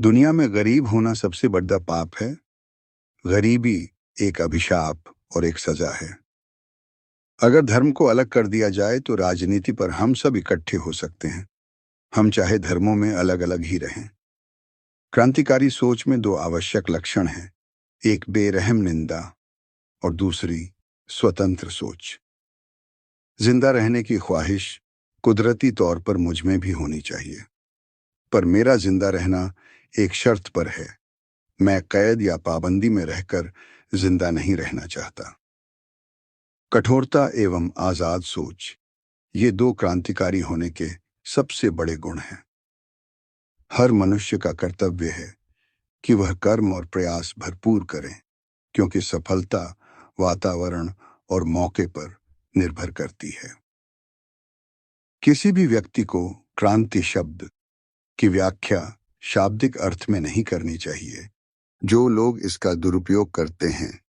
दुनिया में गरीब होना सबसे बड़ा पाप है। गरीबी एक अभिशाप और एक सजा है। अगर धर्म को अलग कर दिया जाए तो राजनीति पर हम सब इकट्ठे हो सकते हैं। हम चाहे धर्मों में अलग अलग ही रहें। क्रांतिकारी सोच में दो आवश्यक लक्षण हैं, एक बेरहम निंदा और दूसरी स्वतंत्र सोच। जिंदा रहने की ख्वाहिश कुदरती तौर पर मुझ में भी होनी चाहिए, पर मेरा जिंदा रहना एक शर्त पर है। मैं कैद या पाबंदी में रहकर जिंदा नहीं रहना चाहता। कठोरता एवं आजाद सोच, ये दो क्रांतिकारी होने के सबसे बड़े गुण हैं। हर मनुष्य का कर्तव्य है कि वह कर्म और प्रयास भरपूर करे, क्योंकि सफलता वातावरण और मौके पर निर्भर करती है। किसी भी व्यक्ति को क्रांति शब्द की व्याख्या शाब्दिक अर्थ में नहीं करनी चाहिए। जो लोग इसका दुरुपयोग करते हैं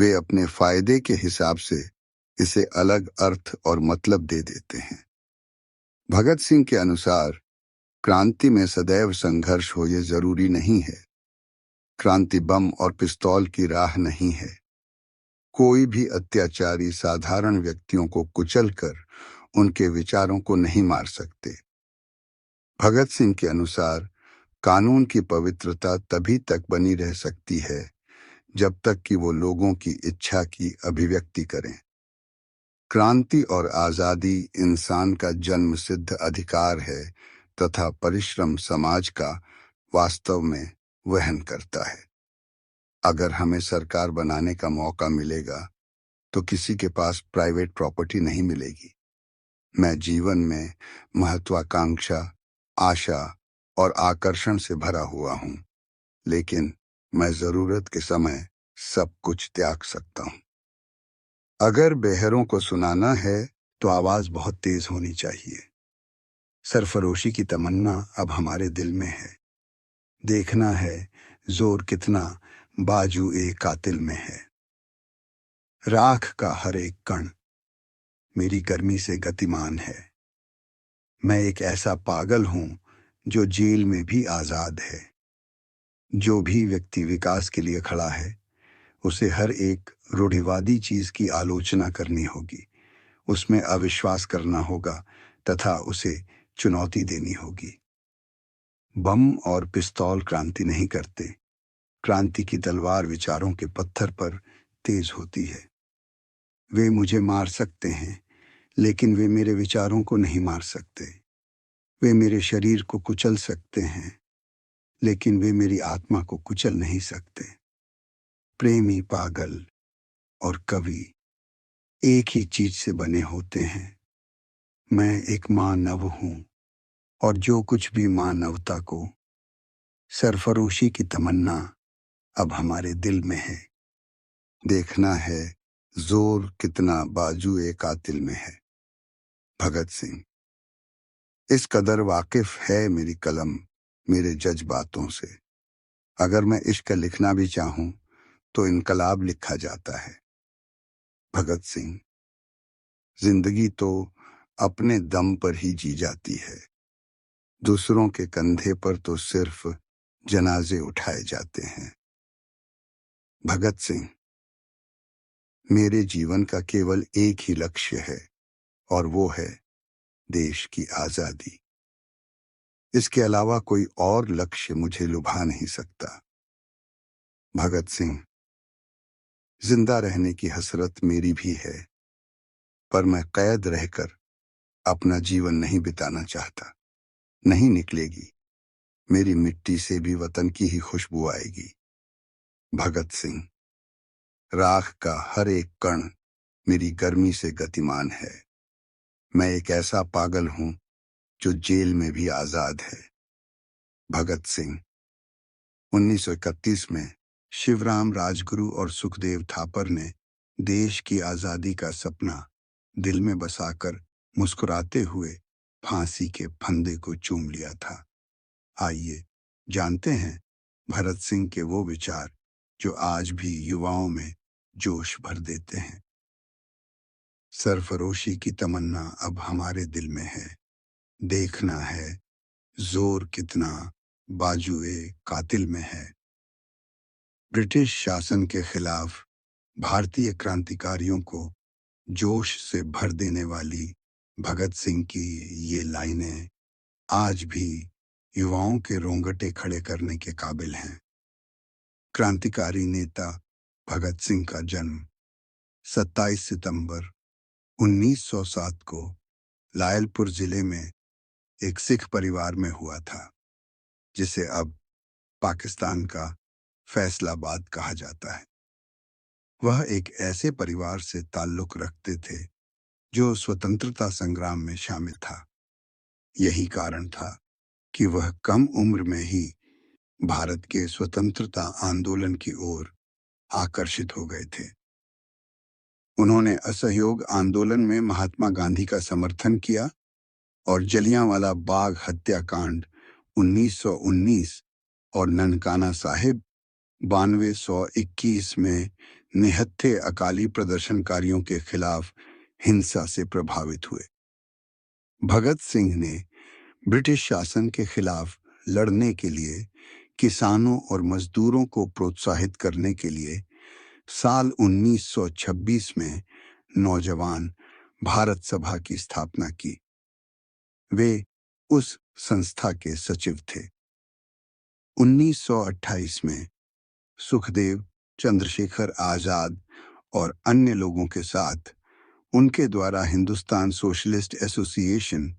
वे अपने फायदे के हिसाब से इसे अलग अर्थ और मतलब दे देते हैं। भगत सिंह के अनुसार क्रांति में सदैव संघर्ष हो ये जरूरी नहीं है। क्रांति बम और पिस्तौल की राह नहीं है। कोई भी अत्याचारी साधारण व्यक्तियों को कुचलकर उनके विचारों को नहीं मार सकते। भगत सिंह के अनुसार कानून की पवित्रता तभी तक बनी रह सकती है जब तक कि वो लोगों की इच्छा की अभिव्यक्ति करें। क्रांति और आजादी इंसान का जन्मसिद्ध अधिकार है तथा परिश्रम समाज का वास्तव में वहन करता है। अगर हमें सरकार बनाने का मौका मिलेगा तो किसी के पास प्राइवेट प्रॉपर्टी नहीं मिलेगी। मैं जीवन में महत्वाकांक्षा, आशा और आकर्षण से भरा हुआ हूं, लेकिन मैं जरूरत के समय सब कुछ त्याग सकता हूं। अगर बेहरों को सुनाना है तो आवाज बहुत तेज होनी चाहिए। सरफरोशी की तमन्ना अब हमारे दिल में है। देखना है जोर कितना बाजू ए कातिल में है। राख का हर एक कण मेरी गर्मी से गतिमान है। मैं एक ऐसा पागल हूं जो जेल में भी आजाद है। जो भी व्यक्ति विकास के लिए खड़ा है उसे हर एक रूढ़िवादी चीज की आलोचना करनी होगी, उसमें अविश्वास करना होगा तथा उसे चुनौती देनी होगी। बम और पिस्तौल क्रांति नहीं करते। क्रांति की तलवार विचारों के पत्थर पर तेज होती है। वे मुझे मार सकते हैं, लेकिन वे मेरे विचारों को नहीं मार सकते। वे मेरे शरीर को कुचल सकते हैं, लेकिन वे मेरी आत्मा को कुचल नहीं सकते। प्रेमी, पागल और कवि एक ही चीज से बने होते हैं। मैं एक मानव हूं और जो कुछ भी मानवता को सरफरोशी की तमन्ना अब हमारे दिल में है। देखना है जोर कितना बाजू ए कातिल में है। भगत सिंह। इस कदर वाकिफ है मेरी कलम मेरे जज्बातों से। अगर मैं इश्क लिखना भी चाहूं तो इनकलाब लिखा जाता है। भगत सिंह। जिंदगी तो अपने दम पर ही जी जाती है। दूसरों के कंधे पर तो सिर्फ जनाजे उठाए जाते हैं। भगत सिंह। मेरे जीवन का केवल एक ही लक्ष्य है और वो है देश की आजादी। इसके अलावा कोई और लक्ष्य मुझे लुभा नहीं सकता। भगत सिंह। जिंदा रहने की हसरत मेरी भी है, पर मैं कैद रहकर अपना जीवन नहीं बिताना चाहता। नहीं निकलेगी। मेरी मिट्टी से भी वतन की ही खुशबू आएगी। भगत सिंह। राख का हर एक कण मेरी गर्मी से गतिमान है। मैं एक ऐसा पागल हूं जो जेल में भी आजाद है। भगत सिंह। 1931 में शिवराम राजगुरु और सुखदेव थापर ने देश की आजादी का सपना दिल में बसाकर मुस्कुराते हुए फांसी के फंदे को चूम लिया था। आइए जानते हैं भगत सिंह के वो विचार जो आज भी युवाओं में जोश भर देते हैं। सरफरोशी की तमन्ना अब हमारे दिल में है। देखना है जोर कितना बाजुए कातिल में है। ब्रिटिश शासन के खिलाफ भारतीय क्रांतिकारियों को जोश से भर देने वाली भगत सिंह की ये लाइनें आज भी युवाओं के रोंगटे खड़े करने के काबिल हैं। क्रांतिकारी नेता भगत सिंह का जन्म 27 सितंबर 1907 को लायलपुर जिले में एक सिख परिवार में हुआ था, जिसे अब पाकिस्तान का फैसलाबाद कहा जाता है। वह एक ऐसे परिवार से ताल्लुक रखते थे जो स्वतंत्रता संग्राम में शामिल था। यही कारण था कि वह कम उम्र में ही भारत के स्वतंत्रता आंदोलन की ओर आकर्षित हो गए थे। उन्होंने असहयोग आंदोलन में महात्मा गांधी का समर्थन किया और जलियांवाला बाग हत्याकांड 1919 और ननकाना साहिब 9221 में निहत्थे अकाली प्रदर्शनकारियों के खिलाफ हिंसा से प्रभावित हुए। भगत सिंह ने ब्रिटिश शासन के खिलाफ लड़ने के लिए किसानों और मजदूरों को प्रोत्साहित करने के लिए साल 1926 में नौजवान भारत सभा की स्थापना की। वे उस संस्था के सचिव थे। 1928 में सुखदेव, चंद्रशेखर आजाद और अन्य लोगों के साथ उनके द्वारा हिंदुस्तान सोशलिस्ट एसोसिएशन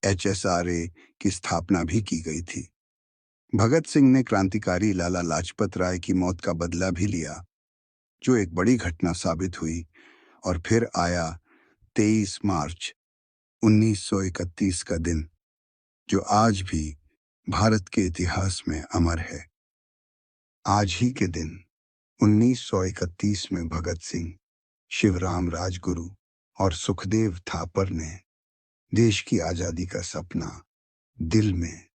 HSRA की स्थापना भी की गई थी। भगत सिंह ने क्रांतिकारी लाला लाजपत राय की मौत का बदला भी लिया, जो एक बड़ी घटना साबित हुई, और फिर आया 23 मार्च 1931 का दिन, जो आज भी भारत के इतिहास में अमर है। आज ही के दिन 1931 में भगत सिंह, शिवराम राजगुरु और सुखदेव थापर ने देश की आज़ादी का सपना दिल में